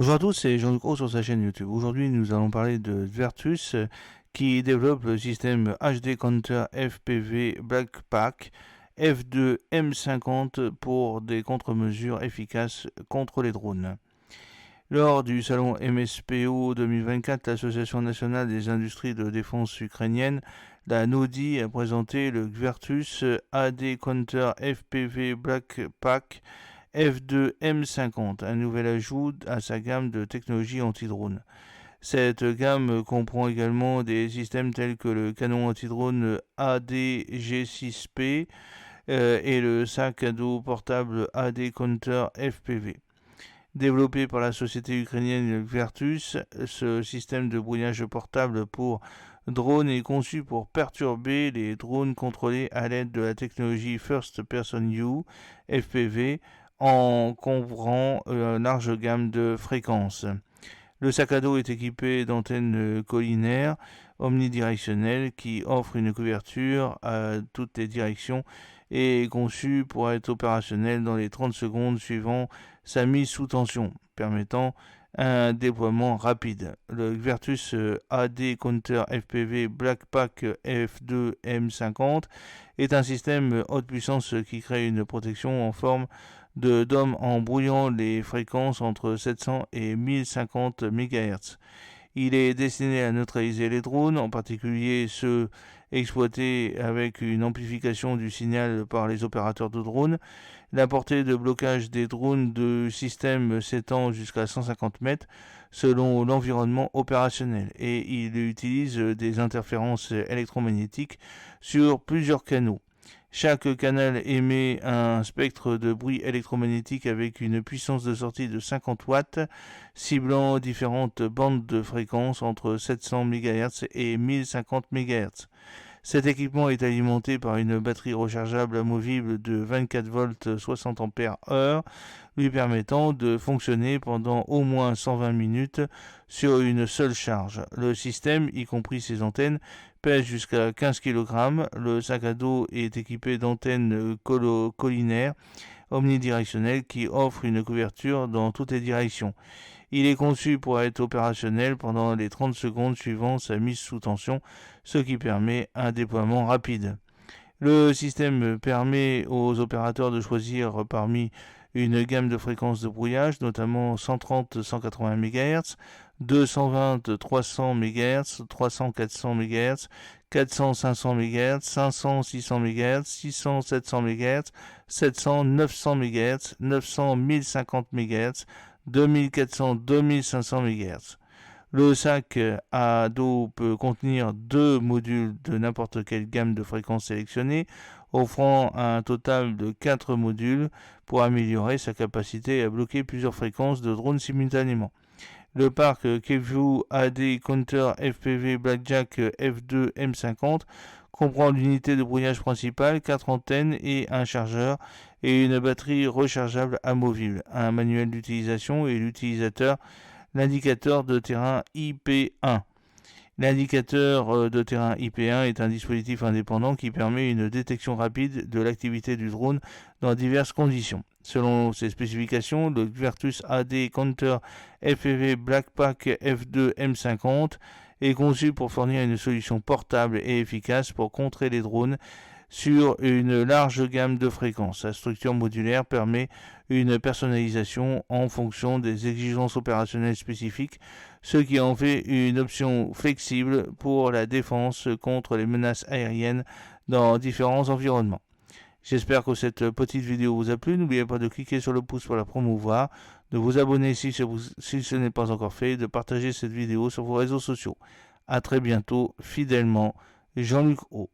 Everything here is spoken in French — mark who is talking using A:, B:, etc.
A: Bonjour à tous, c'est Jean-Luc Roux sur sa chaîne YouTube. Aujourd'hui, nous allons parler de Vertus qui développe le système HD Counter FPV Blackpack F2 M50 pour des contre-mesures efficaces contre les drones. Lors du salon MSPO 2024, l'Association nationale des industries de défense ukrainienne, la NODI, a présenté le Vertus AD Counter FPV Blackpack F2 M50, un nouvel ajout à sa gamme de technologies anti-drone. Cette gamme comprend également des systèmes tels que le canon anti-drone AD-G6P et le sac à dos portable AD Counter FPV. Développé par la société ukrainienne Vertus, ce système de brouillage portable pour drones est conçu pour perturber les drones contrôlés à l'aide de la technologie First Person View FPV en couvrant une large gamme de fréquences. Le sac à dos est équipé d'antennes collinaires omnidirectionnelles qui offrent une couverture à toutes les directions et est conçu pour être opérationnel dans les 30 secondes suivant sa mise sous tension, permettant un déploiement rapide. Le Vertus AD Counter FPV Blackpack F2 M50 est un système haute puissance qui crée une protection en forme de dôme en brouillant les fréquences entre 700 et 1050 MHz. Il est destiné à neutraliser les drones, en particulier ceux exploités avec une amplification du signal par les opérateurs de drones. La portée de blocage des drones de système s'étend jusqu'à 150 mètres selon l'environnement opérationnel et il utilise des interférences électromagnétiques sur plusieurs canaux. Chaque canal émet un spectre de bruit électromagnétique avec une puissance de sortie de 50 watts, ciblant différentes bandes de fréquences entre 700 MHz et 1050 MHz. Cet équipement est alimenté par une batterie rechargeable amovible de 24 volts 60 ampères-heure, lui permettant de fonctionner pendant au moins 120 minutes sur une seule charge. Le système, y compris ses antennes, pèse jusqu'à 15 kg. Le sac à dos est équipé d'antennes collinaires omnidirectionnelles qui offrent une couverture dans toutes les directions. Il est conçu pour être opérationnel pendant les 30 secondes suivant sa mise sous tension, ce qui permet un déploiement rapide. Le système permet aux opérateurs de choisir parmi une gamme de fréquences de brouillage, notamment 130-180 MHz, 220-300 MHz, 300-400 MHz, 400-500 MHz, 500-600 MHz, 600-700 MHz, 700-900 MHz, 900-1050 MHz, 2400-2500 MHz. Le sac à dos peut contenir deux modules de n'importe quelle gamme de fréquences sélectionnée, offrant un total de 4 modules pour améliorer sa capacité à bloquer plusieurs fréquences de drones simultanément. Le parc Kevview AD Counter FPV Blackjack F2 M50 comprend l'unité de brouillage principale, 4 antennes et un chargeur et une batterie rechargeable amovible, un manuel d'utilisation et l'utilisateur l'indicateur de terrain IP1. L'indicateur de terrain IP1 est un dispositif indépendant qui permet une détection rapide de l'activité du drone dans diverses conditions. Selon ses spécifications, le Vertus AD Counter FPV Blackpack F2 M50 est conçu pour fournir une solution portable et efficace pour contrer les drones sur une large gamme de fréquences. Sa structure modulaire permet une personnalisation en fonction des exigences opérationnelles spécifiques, ce qui en fait une option flexible pour la défense contre les menaces aériennes dans différents environnements. J'espère que cette petite vidéo vous a plu. N'oubliez pas de cliquer sur le pouce pour la promouvoir, de vous abonner si ce n'est pas encore fait, de partager cette vidéo sur vos réseaux sociaux. A très bientôt, fidèlement, Jean-Luc Roux.